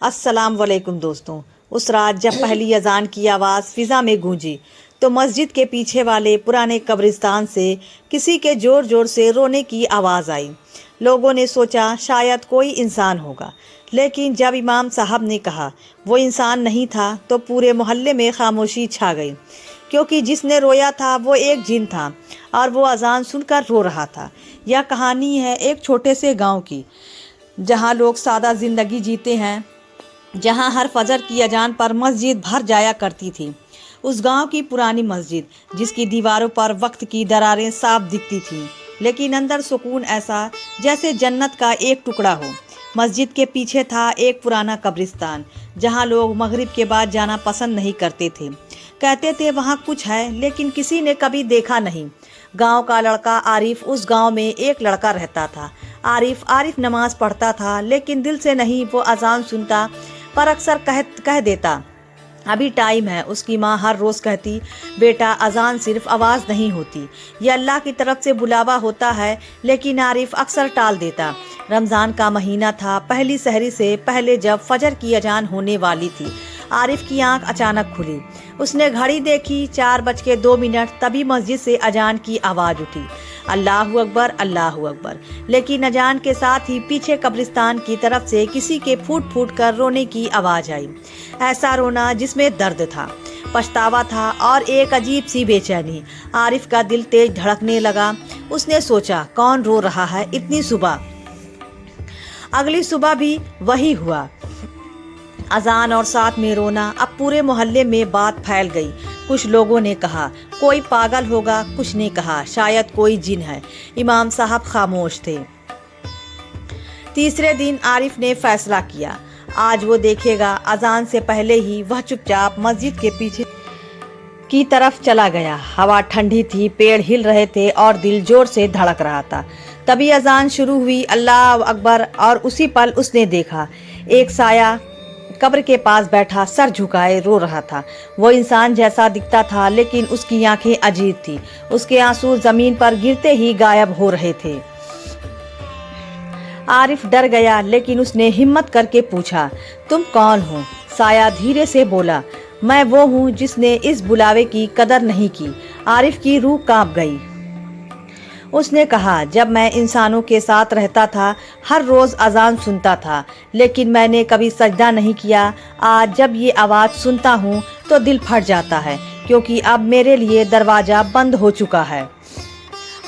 अस्सलाम वालेकुम दोस्तों। उस रात जब पहली अजान की आवाज़ फिज़ा में गूंजी तो मस्जिद के पीछे वाले पुराने कब्रिस्तान से किसी के ज़ोर ज़ोर से रोने की आवाज़ आई। लोगों ने सोचा शायद कोई इंसान होगा, लेकिन जब इमाम साहब ने कहा वो इंसान नहीं था तो पूरे मोहल्ले में खामोशी छा गई, क्योंकि जिसने रोया था वो एक जिन था और वो अजान सुनकर रो रहा था। यह कहानी है एक छोटे से गांव की, जहां लोग सादा ज़िंदगी जीते हैं, जहां हर फजर की अजान पर मस्जिद भर जाया करती थी। उस गांव की पुरानी मस्जिद, जिसकी दीवारों पर वक्त की दरारें साफ दिखती थीं, लेकिन अंदर सुकून ऐसा जैसे जन्नत का एक टुकड़ा हो। मस्जिद के पीछे था एक पुराना कब्रिस्तान, जहां लोग मगरिब के बाद जाना पसंद नहीं करते थे। कहते थे वहां कुछ है, लेकिन किसी ने कभी देखा नहीं। गांव का लड़का आरिफ, उस गांव में एक लड़का रहता था। आरिफ नमाज पढ़ता था, लेकिन दिल से नहीं। वो अजान सुनता पर अक्सर कह देता अभी टाइम है। उसकी माँ हर रोज़ कहती, बेटा अजान सिर्फ आवाज़ नहीं होती, ये अल्लाह की तरफ से बुलावा होता है। लेकिन आरिफ अक्सर टाल देता। रमज़ान का महीना था। पहली सहरी से पहले जब फजर की अजान होने वाली थी, आरिफ की आंख अचानक खुली। उसने घड़ी देखी, 4:02। तभी मस्जिद से अजान की आवाज़ उठी, अल्लाहु अकबर, अल्लाहु अकबर। लेकिन अजान के साथ ही पीछे कब्रिस्तान की तरफ से किसी के फूट फूट कर रोने की आवाज़ आई। ऐसा रोना जिसमें दर्द था, पछतावा था और एक अजीब सी बेचैनी। आरिफ का दिल तेज धड़कने लगा। उसने सोचा, कौन रो रहा है इतनी सुबह? अगली सुबह भी वही हुआ, अजान और साथ में रोना। अब पूरे मोहल्ले में बात फैल गई। कुछ लोगों ने कहा कोई पागल होगा, कुछ ने कहा शायद कोई जिन है। इमाम साहब खामोश थे। तीसरे दिन आरिफ ने फैसला किया, आज वो देखेगा। अजान से पहले ही वह चुपचाप मस्जिद के पीछे की तरफ चला गया। हवा ठंडी थी, पेड़ हिल रहे थे और दिल जोर से धड़क रहा था। तभी अजान शुरू हुई, अल्लाह अकबर। और उसी पल उसने देखा एक साया कब्र के पास बैठा, सर झुकाए रो रहा था। वो इंसान जैसा दिखता था, लेकिन उसकी आंखें अजीब थी। उसके आंसू जमीन पर गिरते ही गायब हो रहे थे। आरिफ डर गया, लेकिन उसने हिम्मत करके पूछा, तुम कौन हो? साया धीरे से बोला, मैं वो हूँ जिसने इस बुलावे की कदर नहीं की। आरिफ की रूह कांप गई। उसने कहा, जब मैं इंसानों के साथ रहता था हर रोज़ अजान सुनता था, लेकिन मैंने कभी सजदा नहीं किया। आज जब ये आवाज़ सुनता हूँ तो दिल फट जाता है, क्योंकि अब मेरे लिए दरवाज़ा बंद हो चुका है।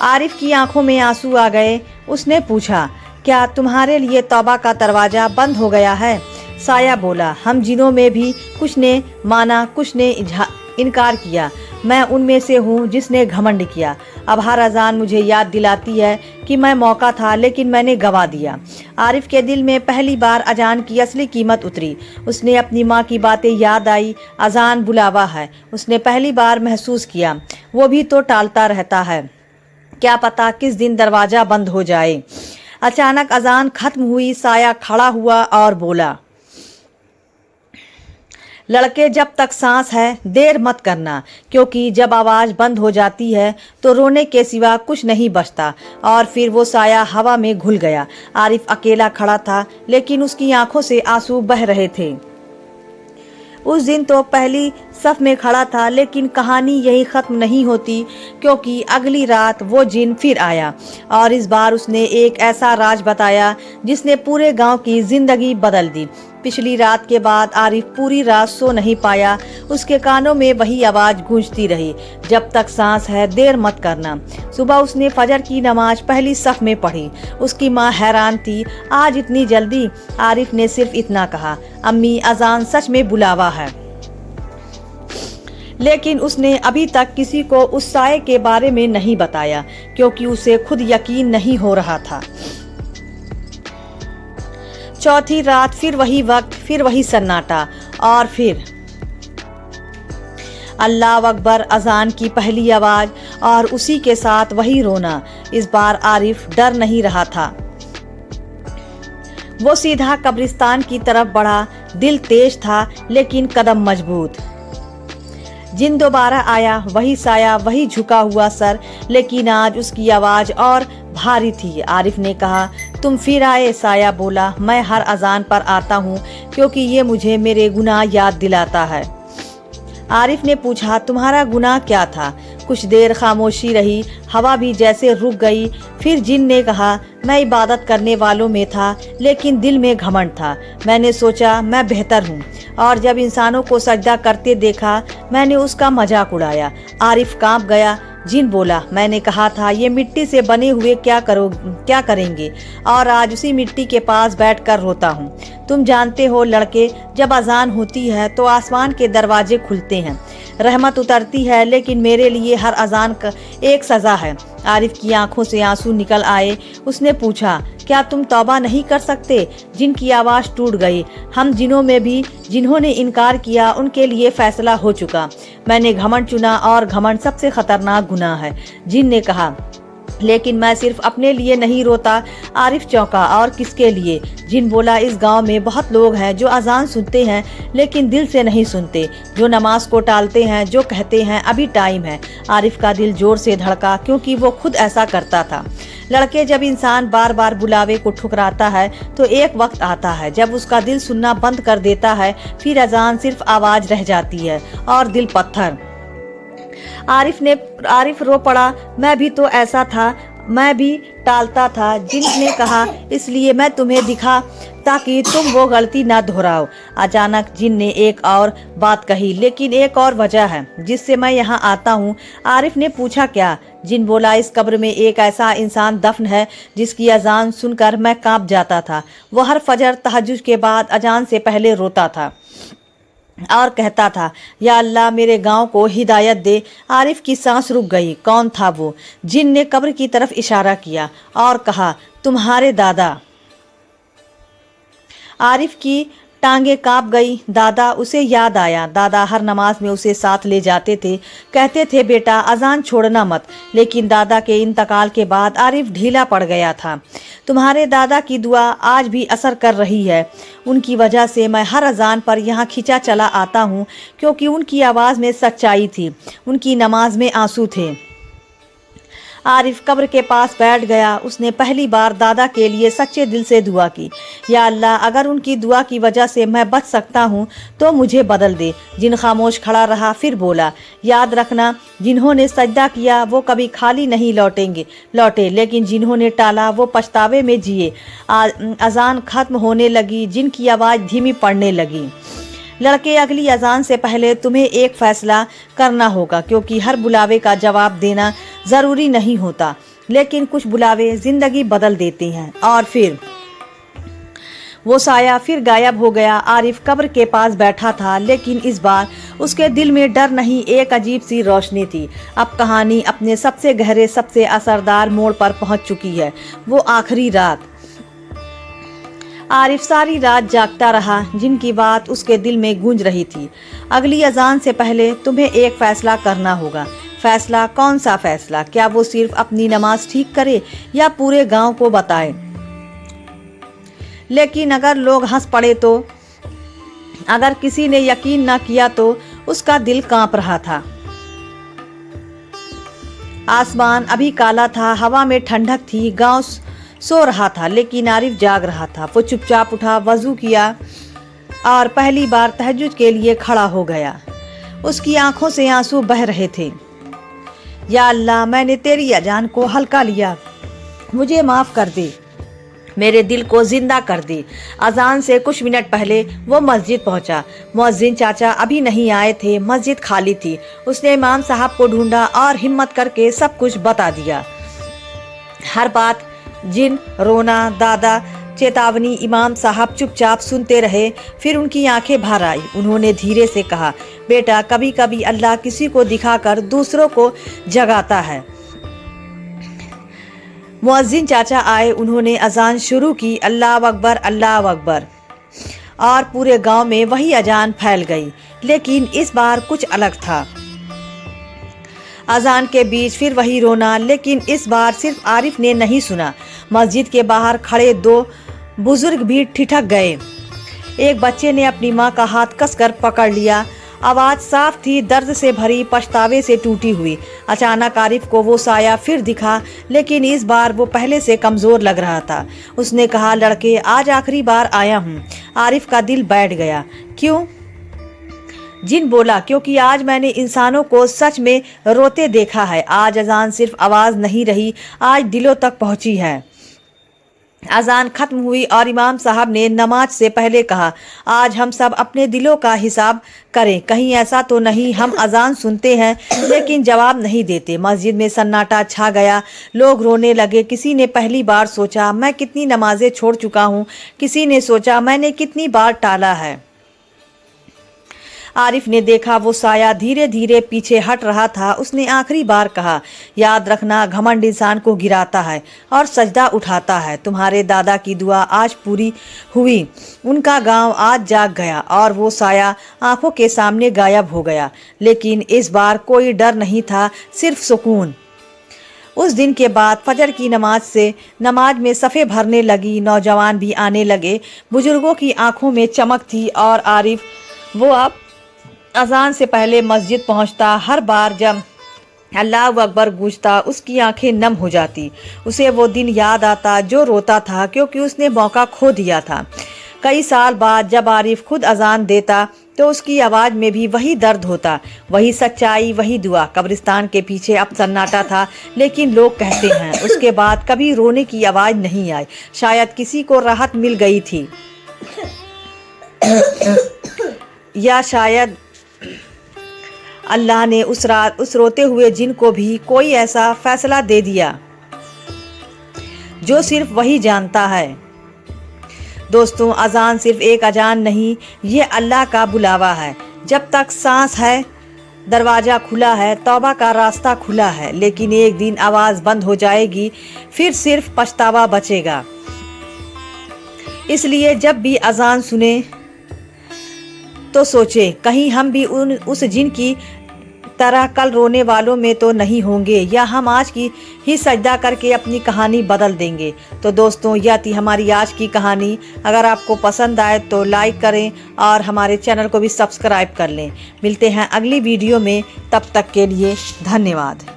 आरिफ की आंखों में आंसू आ गए। उसने पूछा, क्या तुम्हारे लिए तौबा का दरवाज़ा बंद हो गया है? साया बोला, हम जिनों में भी कुछ ने माना, कुछ ने इनकार किया। मैं उनमें से हूँ जिसने घमंड किया। अब हर अजान मुझे याद दिलाती है कि मैं मौका था, लेकिन मैंने गवा दिया। आरिफ के दिल में पहली बार अजान की असली कीमत उतरी। उसने अपनी माँ की बातें याद आई। अजान बुलावा है, उसने पहली बार महसूस किया। वो भी तो टालता रहता है, क्या पता किस दिन दरवाज़ा बंद हो जाए। अचानक अजान खत्म हुई। साया खड़ा हुआ और बोला, लड़के जब तक सांस है देर मत करना, क्योंकि जब आवाज़ बंद हो जाती है तो रोने के सिवा कुछ नहीं बचता। और फिर वो साया हवा में घुल गया। आरिफ अकेला खड़ा था, लेकिन उसकी आंखों से आंसू बह रहे थे। उस दिन तो पहली सफ में खड़ा था, लेकिन कहानी यही ख़त्म नहीं होती, क्योंकि अगली रात वो जिन फिर आया और इस बार उसने एक ऐसा राज बताया जिसने पूरे गांव की ज़िंदगी बदल दी। पिछली रात के बाद आरिफ पूरी रात सो नहीं पाया। उसके कानों में वही आवाज़ गूंजती रही, जब तक सांस है देर मत करना। सुबह उसने फजर की नमाज पहली सफ में पढ़ी। उसकी माँ हैरान थी, आज इतनी जल्दी? आरिफ ने सिर्फ इतना कहा, अम्मी अजान सच में बुलावा है। लेकिन उसने अभी तक किसी को उस साये के बारे में नहीं बताया, क्योंकि उसे खुद यकीन नहीं हो रहा था। चौथी रात फिर वही वक्त, फिर वही सन्नाटा और फिर अल्लाह अकबर, अजान की पहली आवाज़ और उसी के साथ वही रोना। इस बार आरिफ डर नहीं रहा था। वो सीधा कब्रिस्तान की तरफ बढ़ा। दिल तेज था, लेकिन कदम मजबूत। जिन दोबारा आया, वही साया, वही झुका हुआ सर, लेकिन आज उसकी आवाज़ और भारी थी। आरिफ ने कहा, तुम फिर आए? साया बोला, मैं हर अजान पर आता हूँ क्योंकि ये मुझे मेरे गुनाह याद दिलाता है। आरिफ ने पूछा, तुम्हारा गुनाह क्या था? कुछ देर खामोशी रही, हवा भी जैसे रुक गई। फिर जिन ने कहा, मैं इबादत करने वालों में था लेकिन दिल में घमंड था। मैंने सोचा मैं बेहतर हूँ और जब इंसानों को सजदा करते देखा मैंने उसका मजाक उड़ाया। आरिफ कांप गया। जिन बोला, मैंने कहा था ये मिट्टी से बने हुए क्या करेंगे और आज उसी मिट्टी के पास बैठकर रोता हूँ। तुम जानते हो लड़के, जब अजान होती है तो आसमान के दरवाजे खुलते हैं, रहमत उतरती है, लेकिन मेरे लिए हर अजान का एक सज़ा है। आरिफ की आंखों से आंसू निकल आए। उसने पूछा, क्या तुम तौबा नहीं कर सकते? जिन की आवाज़ टूट गई। हम जिनों में भी जिन्होंने इनकार किया उनके लिए फैसला हो चुका। मैंने घमंड चुना और घमंड सबसे खतरनाक गुनाह है। जिन ने कहा, लेकिन मैं सिर्फ अपने लिए नहीं रोता। आरिफ चौंका, और किसके लिए? जिन बोला, इस गांव में बहुत लोग हैं जो अजान सुनते हैं लेकिन दिल से नहीं सुनते, जो नमाज को टालते हैं, जो कहते हैं अभी टाइम है। आरिफ का दिल जोर से धड़का क्योंकि वो खुद ऐसा करता था। लड़के, जब इंसान बार बार बुलावे को ठुकराता है तो एक वक्त आता है जब उसका दिल सुनना बंद कर देता है। फिर अजान सिर्फ आवाज रह जाती है और दिल पत्थर। आरिफ रो पड़ा, मैं भी तो ऐसा था, मैं भी टालता था। जिन ने कहा, इसलिए मैं तुम्हें दिखा ताकि तुम वो गलती ना दोहराओ। अचानक जिन ने एक और बात कही, लेकिन एक और वजह है जिससे मैं यहाँ आता हूँ। आरिफ ने पूछा, क्या? जिन बोला, इस कब्र में एक ऐसा इंसान दफन है जिसकी अजान सुनकर मैं कांप जाता था। वो हर फजर तहज्जुद के बाद अजान से पहले रोता था और कहता था, या अल्लाह मेरे गांव को हिदायत दे। आरिफ की सांस रुक गई। कौन था वो? जिन ने कब्र की तरफ इशारा किया और कहा, तुम्हारे दादा। आरिफ की टांगे कांप गई। दादा, उसे याद आया। दादा हर नमाज में उसे साथ ले जाते थे, कहते थे, बेटा अजान छोड़ना मत। लेकिन दादा के इंतकाल के बाद आरिफ ढीला पड़ गया था। तुम्हारे दादा की दुआ आज भी असर कर रही है। उनकी वजह से मैं हर अजान पर यहाँ खिंचा चला आता हूँ क्योंकि उनकी आवाज़ में सच्चाई थी, उनकी नमाज में आंसू थे। आरिफ कब्र के पास बैठ गया। उसने पहली बार दादा के लिए सच्चे दिल से दुआ की, या अल्लाह अगर उनकी दुआ की वजह से मैं बच सकता हूँ तो मुझे बदल दे। जिन खामोश खड़ा रहा, फिर बोला, याद रखना, जिन्होंने सजदा किया वो कभी खाली नहीं लौटे, लेकिन जिन्होंने टाला वो पछतावे में जिए। अजान खत्म होने लगी। जिनकी आवाज़ धीमी पड़ने लगी। लड़के, अगली अजान से पहले तुम्हें एक फैसला करना होगा क्योंकि हर बुलावे का जवाब देना ज़रूरी नहीं होता, लेकिन कुछ बुलावे ज़िंदगी बदल देते हैं। और फिर वो साया फिर गायब हो गया। आरिफ कब्र के पास बैठा था, लेकिन इस बार उसके दिल में डर नहीं, एक अजीब सी रोशनी थी। अब कहानी अपने सबसे गहरे, सबसे असरदार मोड़ पर पहुंच चुकी है। वो आखिरी रात। आरिफ सारी रात जागता रहा। जिनकी बात उसके दिल में गूंज रही थी। अगली अजान से पहले तुम्हें एक फैसला करना होगा। फैसला? कौन सा फैसला? क्या वो सिर्फ अपनी नमाज ठीक करे या पूरे गांव को बताए? लेकिन अगर लोग हंस पड़े तो? अगर किसी ने यकीन न किया तो? उसका दिल कांप रहा था। आसमान अभी काला था, हवा में ठंडक थी, गांव सो रहा था, लेकिन आरिफ जाग रहा था। वो चुपचाप उठा, वजू किया और पहली बार तहज्जुद के लिए खड़ा हो गया। उसकी आंखों से आंसू बह रहे थे। या अल्लाह, मैंने तेरी अजान को हल्का लिया, मुझे माफ़ कर दे, मेरे दिल को जिंदा कर दे। अजान से कुछ मिनट पहले वो मस्जिद पहुंचा। मुअज्जिन चाचा अभी नहीं आए थे, मस्जिद खाली थी। उसने इमाम साहब को ढूंढा और हिम्मत करके सब कुछ बता दिया, हर बात। जिन, रोना, दादा, चेतावनी। इमाम साहब चुपचाप सुनते रहे। फिर उनकी आंखें भर आई। उन्होंने धीरे से कहा, बेटा, कभी कभी अल्लाह किसी को दिखाकर दूसरों को जगाता है। मुअज्जिन चाचा आए। उन्होंने अजान शुरू की, अल्लाह अकबर, अल्लाह अकबर, और पूरे गांव में वही अजान फैल गई। लेकिन इस बार कुछ अलग था। अजान के बीच फिर वही रोना, लेकिन इस बार सिर्फ आरिफ ने नहीं सुना। मस्जिद के बाहर खड़े दो बुजुर्ग भी ठिठक गए। एक बच्चे ने अपनी माँ का हाथ कसकर पकड़ लिया। आवाज साफ थी, दर्द से भरी, पछतावे से टूटी हुई। अचानक आरिफ को वो साया फिर दिखा, लेकिन इस बार वो पहले से कमजोर लग रहा था। उसने कहा, लड़के, आज आखिरी बार आया हूँ। आरिफ का दिल बैठ गया। क्यों? जिन बोला, क्योंकि आज मैंने इंसानों को सच में रोते देखा है। आज अजान सिर्फ आवाज नहीं रही, आज दिलों तक पहुंची है। अजान खत्म हुई और इमाम साहब ने नमाज से पहले कहा, आज हम सब अपने दिलों का हिसाब करें। कहीं ऐसा तो नहीं हम अजान सुनते हैं लेकिन जवाब नहीं देते। मस्जिद में सन्नाटा छा गया। लोग रोने लगे। किसी ने पहली बार सोचा, मैं कितनी नमाजें छोड़ चुका हूँ। किसी ने सोचा, मैंने कितनी बार टाला है। आरिफ ने देखा वो साया धीरे धीरे पीछे हट रहा था। उसने आखिरी बार कहा, याद रखना, घमंड इंसान को गिराता है और सजदा उठाता है। तुम्हारे दादा की दुआ आज पूरी हुई। उनका गांव आज जाग गया और वो साया आंखों के सामने गायब हो गया। लेकिन इस बार कोई डर नहीं था, सिर्फ सुकून। उस दिन के बाद फजर की नमाज में सफ़े भरने लगी। नौजवान भी आने लगे। बुजुर्गों की आंखों में चमक थी और आरिफ वो अब अजान से पहले मस्जिद पहुंचता। हर बार जब अल्लाह अकबर गूंजता उसकी आंखें नम हो जाती। उसे वो दिन याद आता जो रोता था क्योंकि उसने मौका खो दिया था। कई साल बाद जब आरिफ खुद अजान देता तो उसकी आवाज़ में भी वही दर्द होता, वही सच्चाई, वही दुआ। कब्रिस्तान के पीछे अब सन्नाटा था, लेकिन लोग कहते हैं उसके बाद कभी रोने की आवाज़ नहीं आई। शायद किसी को राहत मिल गई थी, या शायद अल्लाह ने उस रात उस रोते हुए जिन को भी कोई ऐसा फैसला दे दिया जो सिर्फ वही जानता है। दोस्तों, अजान सिर्फ एक अजान नहीं, ये अल्लाह का बुलावा है। जब तक सांस है, दरवाज़ा खुला है, तौबा का रास्ता खुला है। लेकिन एक दिन आवाज़ बंद हो जाएगी, फिर सिर्फ पछतावा बचेगा। इसलिए जब भी अजान सुने तो सोचे, कहीं हम भी उस जिन की तरह कल रोने वालों में तो नहीं होंगे, या हम आज की ही सजदा करके अपनी कहानी बदल देंगे। तो दोस्तों, यह थी हमारी आज की कहानी। अगर आपको पसंद आए तो लाइक करें और हमारे चैनल को भी सब्सक्राइब कर लें। मिलते हैं अगली वीडियो में, तब तक के लिए धन्यवाद।